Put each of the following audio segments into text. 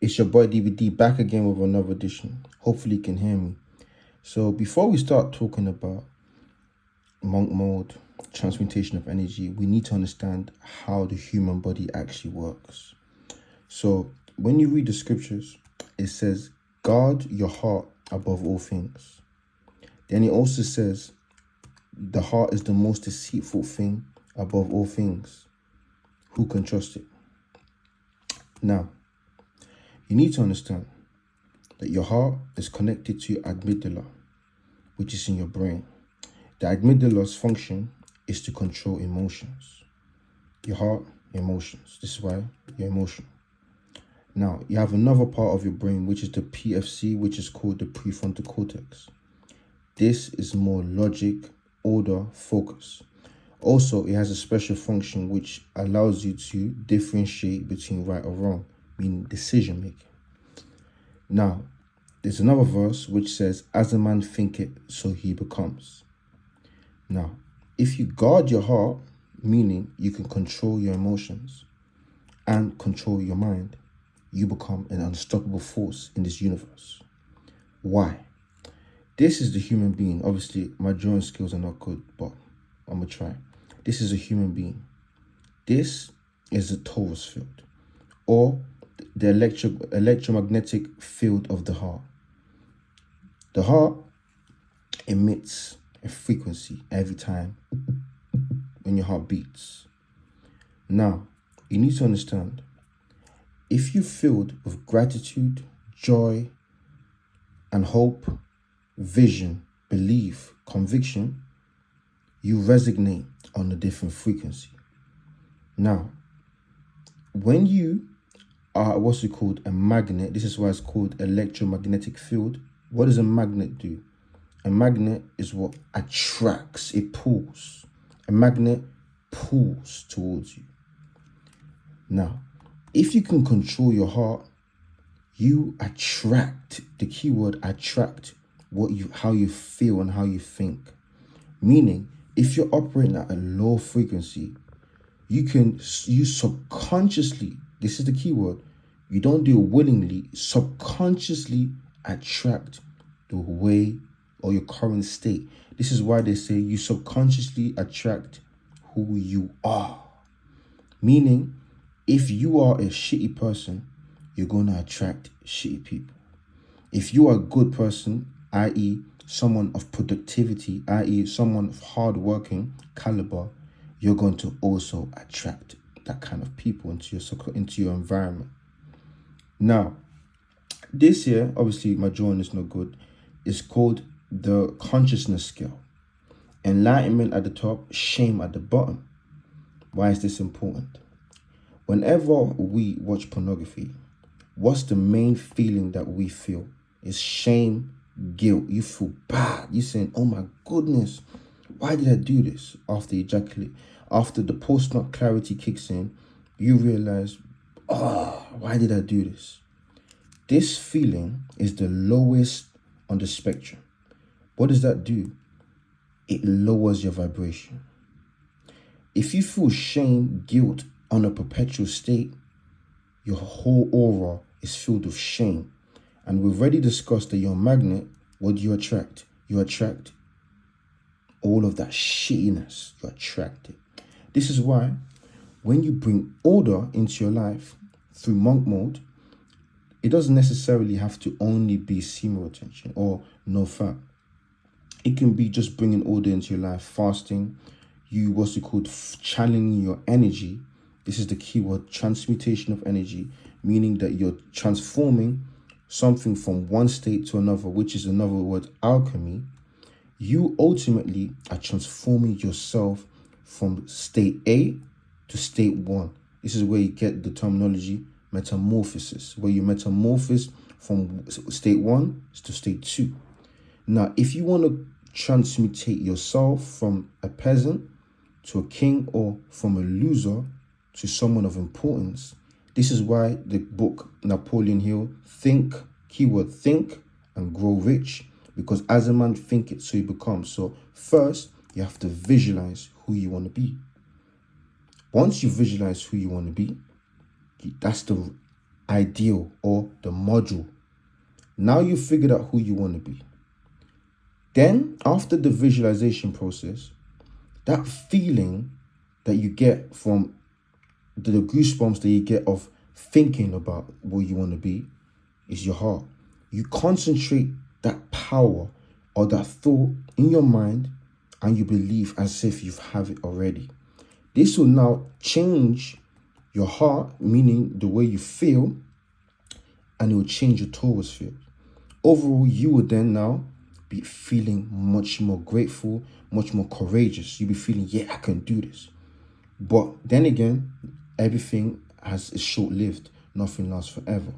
It's your boy DVD back again with another edition. Hopefully you can hear me. So before we start talking about monk mode, transmutation of energy, we need to understand how the human body actually works. So when you read the scriptures, it says, guard your heart above all things. Then it also says, the heart is the most deceitful thing above all things. Who can trust it? Now, you need to understand that your heart is connected to your amygdala, which is in your brain. The amygdala's function is to control emotions. Your heart, emotions. This is why you're emotional. Now, you have another part of your brain, which is the PFC, which is called the prefrontal cortex. This is more logic, order, focus. Also, it has a special function which allows you to differentiate between right or wrong, meaning decision making. Now, there's another verse which says, as a man thinketh, so he becomes. Now, if you guard your heart, meaning you can control your emotions and control your mind, you become an unstoppable force in this universe. Why? This is the human being. Obviously, my drawing skills are not good, but I'm going to try. This is a human being. This is the torus field, or the electromagnetic field of the heart. The heart emits a frequency every time when your heart beats. Now, you need to understand, if you're filled with gratitude, joy, and hope, vision, belief, conviction, you resonate on a different frequency. Now, when you are what's it called, a magnet, this is why it's called electromagnetic field. What does a magnet do? A magnet is what attracts, it pulls. A magnet pulls towards you. Now, if you can control your heart, you attract, the keyword attract, how you feel and how you think. Meaning, if you're operating at a low frequency, you subconsciously, this is the keyword, you don't do it willingly, subconsciously attract the way or your current state. This is why they say you subconsciously attract who you are. Meaning, if you are a shitty person, you're going to attract shitty people. If you are a good person, i.e. someone of productivity, i.e. someone of hardworking caliber, you're going to also attract that kind of people into your environment. Now, this here, obviously my drawing is not good. It's called the consciousness scale. Enlightenment at the top, shame at the bottom. Why is this important? Whenever we watch pornography, what's the main feeling that we feel? It's shame, guilt. You feel bad. You're saying, oh my goodness, why did I do this? After you ejaculate, after the post-nut clarity kicks in, you realize, why did I do this? This feeling is the lowest on the spectrum. What does that do? It lowers your vibration. If you feel shame, guilt on a perpetual state, your whole aura is filled with shame. And we've already discussed that you're a magnet. What do you attract? You attract all of that shittiness. You attract it. This is why when you bring order into your life through monk mode, it doesn't necessarily have to only be semen retention or no fat. It can be just bringing order into your life, fasting, channeling your energy. This is the keyword, transmutation of energy, meaning that you're transforming something from one state to another, which is another word, alchemy. You ultimately are transforming yourself from state A to state 1. This is where you get the terminology metamorphosis, where you metamorphose from state 1 to state 2. Now, if you want to transmutate yourself from a peasant to a king, or from a loser to someone of importance, this is why the book Napoleon Hill, think, keyword think and grow rich, because as a man thinketh, so he becomes. So first, you have to visualize who you want to be. Once you visualize who you want to be, that's the ideal or the module. Now you figured out who you want to be. Then after the visualization process, that feeling that you get from the goosebumps that you get of thinking about what you want to be is your heart. You concentrate that power or that thought in your mind and you believe as if you have it already. This will now change your heart, meaning the way you feel, and it will change your Taurus field. Overall, you will then now be feeling much more grateful, much more courageous. You'll be feeling, yeah, I can do this. But then again, everything is short-lived. Nothing lasts forever.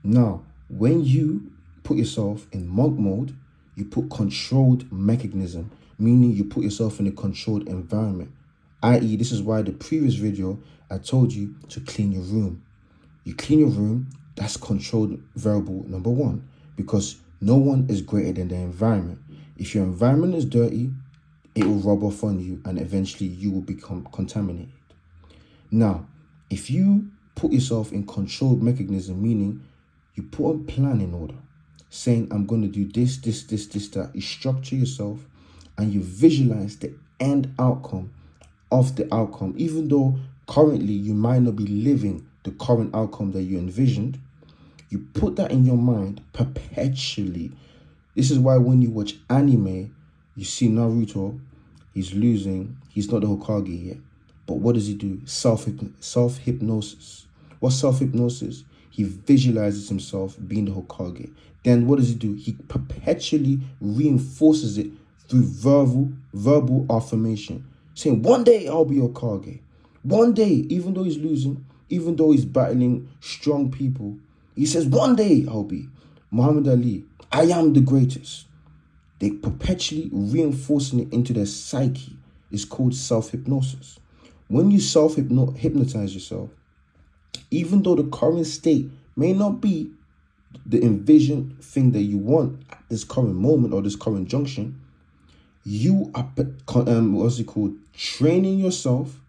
Now, when you put yourself in monk mode, you put controlled mechanism, meaning you put yourself in a controlled environment. I.e., this is why the previous video, I told you to clean your room. You clean your room, that's controlled variable number one, because no one is greater than the environment. If your environment is dirty, it will rub off on you and eventually you will become contaminated. Now, if you put yourself in controlled mechanism, meaning you put a plan in order, saying, I'm going to do this, that. You structure yourself and you visualize the end outcome of the outcome, even though currently you might not be living the current outcome that you envisioned. You put that in your mind perpetually. This is why when you watch anime, you see Naruto, he's losing, he's not the Hokage yet. But what does he do? Self-hypnosis. What's self-hypnosis? He visualizes himself being the Hokage. Then what does he do? He perpetually reinforces it through verbal affirmation, saying, one day I'll be Hokage. One day, even though he's losing, even though he's battling strong people, he says, one day I'll be Muhammad Ali. I am the greatest. They perpetually reinforcing it into their psyche. It's called self-hypnosis. When you self-hypnotize yourself, even though the current state may not be the envisioned thing that you want at this current moment or this current junction, you are, training yourself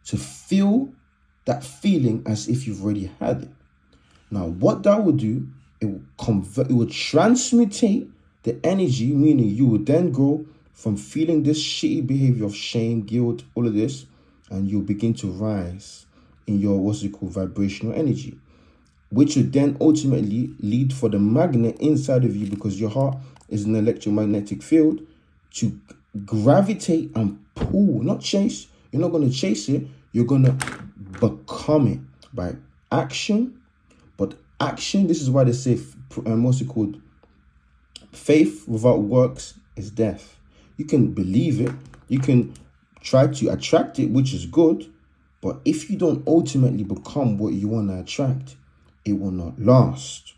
to feel that feeling as if you've already had it. Now, what that will do, it will transmutate the energy, meaning you will then go from feeling this shitty behavior of shame, guilt, all of this, and you'll begin to rise in your, vibrational energy, which will then ultimately lead for the magnet inside of you, because your heart is an electromagnetic field, to gravitate and pull, not chase. You're not going to chase it. You're going to become it by action. But action, this is why they say, faith without works is death. You can believe it. You can try to attract it, which is good. But if you don't ultimately become what you want to attract, it will not last.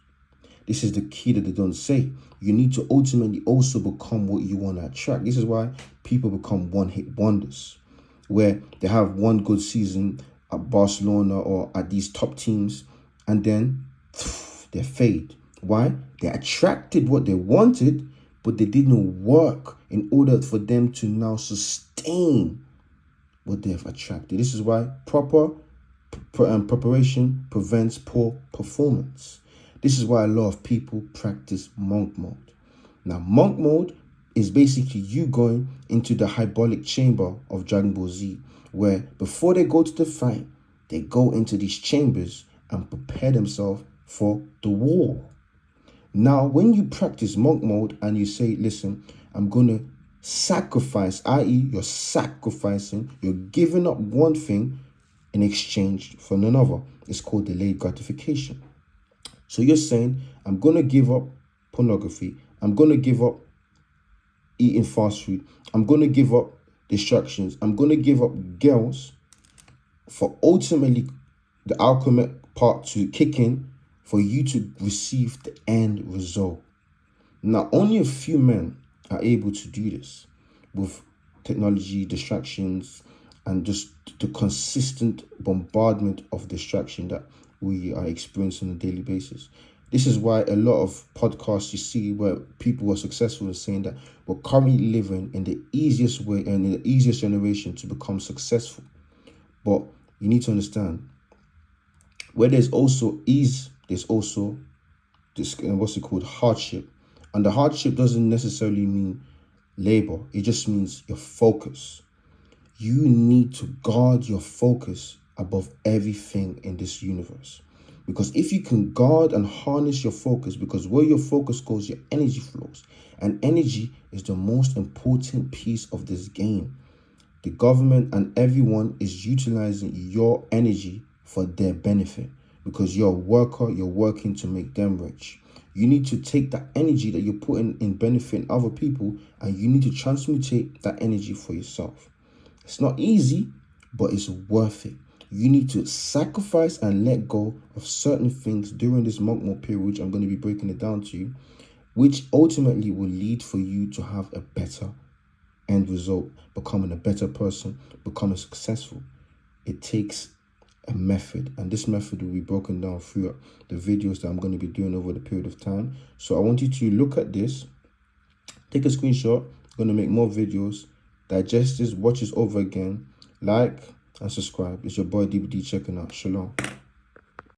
This is the key that they don't say. You need to ultimately also become what you want to attract. This is why people become one-hit wonders, where they have one good season at Barcelona or at these top teams, and then they fade. Why? They attracted what they wanted, but they didn't work in order for them to now sustain what they have attracted. This is why proper preparation prevents poor performance. This is why a lot of people practice monk mode. Now, monk mode is basically you going into the hyperbolic chamber of Dragon Ball Z, where before they go to the fight, they go into these chambers and prepare themselves for the war. Now, when you practice monk mode and you say, listen, I'm going to sacrifice, i.e. you're sacrificing, you're giving up one thing in exchange for another. It's called delayed gratification. So you're saying, I'm going to give up pornography. I'm going to give up eating fast food. I'm going to give up distractions. I'm going to give up girls for ultimately the alchemic part to kick in for you to receive the end result. Now, only a few men are able to do this with technology, distractions, and just the consistent bombardment of distraction that we are experiencing on a daily basis. This is why a lot of podcasts you see where people are successful in saying that we're currently living in the easiest way and in the easiest generation to become successful. But you need to understand, Where there's also ease, there's also this, what's it called, hardship. And the hardship doesn't necessarily mean labor. It just means your focus. You need to guard your focus above everything in this universe. Because if you can guard and harness your focus, because where your focus goes, your energy flows. And energy is the most important piece of this game. The government and everyone is utilizing your energy for their benefit. Because you're a worker, you're working to make them rich. You need to take that energy that you're putting in benefiting other people, and you need to transmutate that energy for yourself. It's not easy, but it's worth it. You need to sacrifice and let go of certain things during this monk mode period, which I'm going to be breaking it down to you, which ultimately will lead for you to have a better end result, becoming a better person, becoming successful. It takes a method, and this method will be broken down throughout the videos that I'm going to be doing over the period of time. So I want you to look at this, take a screenshot. I'm going to make more videos, digest this, watch this over again, like and subscribe. It's your boy DBD checking out. Shalom.